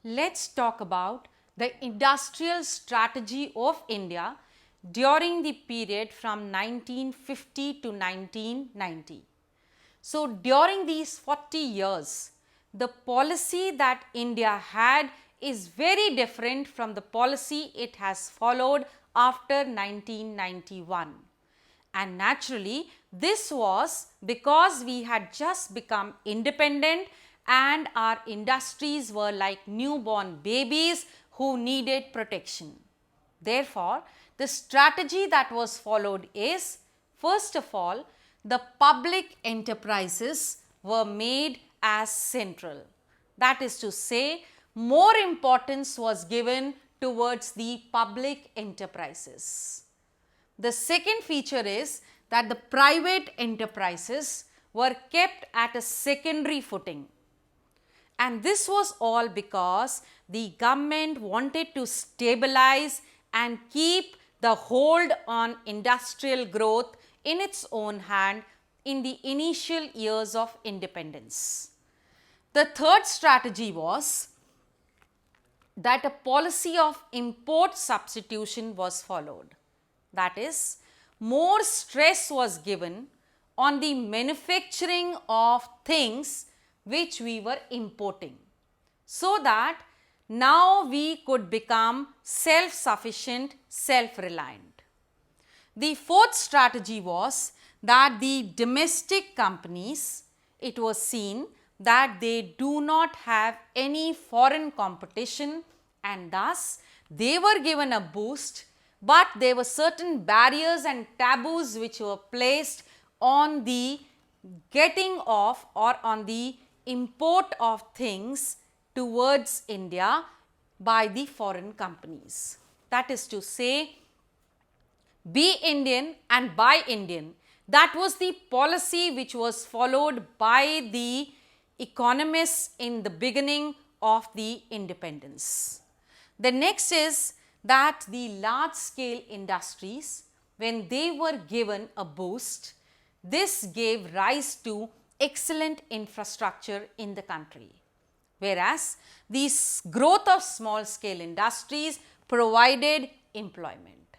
let's talk about the industrial strategy of India during the period from 1950 to 1990. So, during these 40 years, the policy that India had is very different from the policy it has followed after 1991. And naturally, this was because we had just become independent and our industries were like newborn babies who needed protection. Therefore, the strategy that was followed is, first of all, the public enterprises were made as central. That is to say, more importance was given towards the public enterprises. The second feature is that the private enterprises were kept at a secondary footing. And this was all because the government wanted to stabilize and keep the hold on industrial growth in its own hand in the initial years of independence. The third strategy was that a policy of import substitution was followed. That is, more stress was given on the manufacturing of things which we were importing, so that now we could become self-sufficient, self-reliant. The fourth strategy was that the domestic companies, it was seen that they do not have any foreign competition and thus they were given a boost, but there were certain barriers and taboos which were placed on the getting of or on the import of things towards India by the foreign companies. That is to say, be Indian and buy Indian. That was the policy which was followed by the economists in the beginning of the independence. The next is that the large scale industries, when they were given a boost, this gave rise to excellent infrastructure in the country. Whereas the growth of small scale industries provided employment.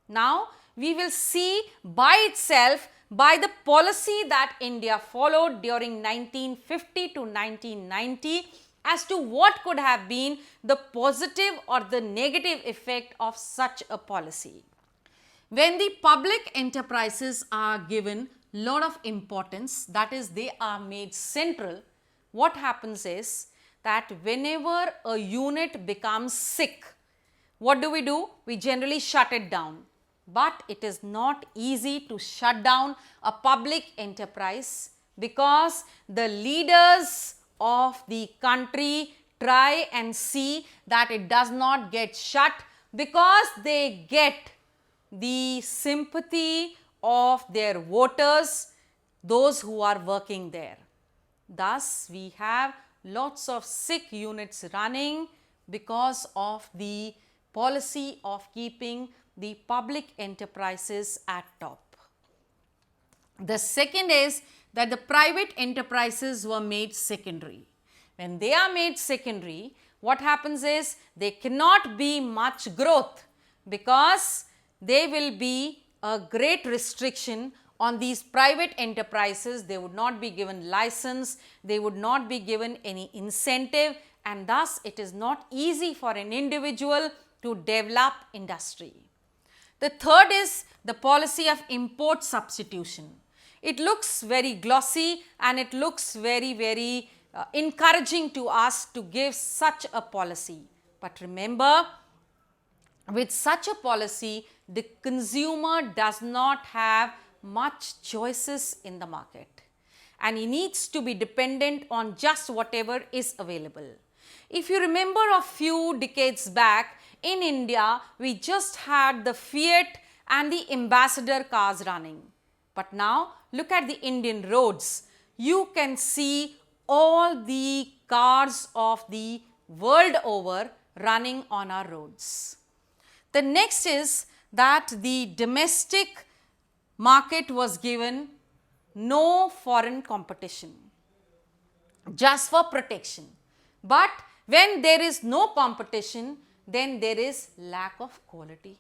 Now, we will see by itself by the policy that India followed during 1950 to 1990 as to what could have been the positive or the negative effect of such a policy. When the public enterprises are given lot of importance, that is, they are made central, what happens is that whenever a unit becomes sick, what do? We generally shut it down. But it is not easy to shut down a public enterprise because the leaders of the country try and see that it does not get shut because they get the sympathy of their voters, those who are working there. Thus, we have lots of sick units running because of the policy of keeping the public enterprises at top. The second is that the private enterprises were made secondary. When they are made secondary, what happens is there cannot be much growth because there will be a great restriction on these private enterprises. They would not be given license, they would not be given any incentive, and thus it is not easy for an individual to develop industry. The third is the policy of import substitution. It looks very glossy and it looks very encouraging to us to give such a policy. But remember, with such a policy, the consumer does not have much choices in the market and he needs to be dependent on just whatever is available. If you remember a few decades back, in India, we just had the Fiat and the Ambassador cars running. But now, look at the Indian roads. You can see all the cars of the world over running on our roads. The next is that the domestic market was given no foreign competition, just for protection. But When there is no competition, then there is lack of quality.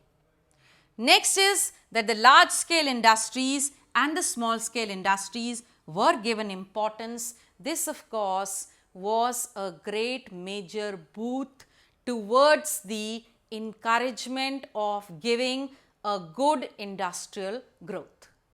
Next is that the large scale industries and the small scale industries were given importance. This of course was a great major boost towards the encouragement of giving a good industrial growth.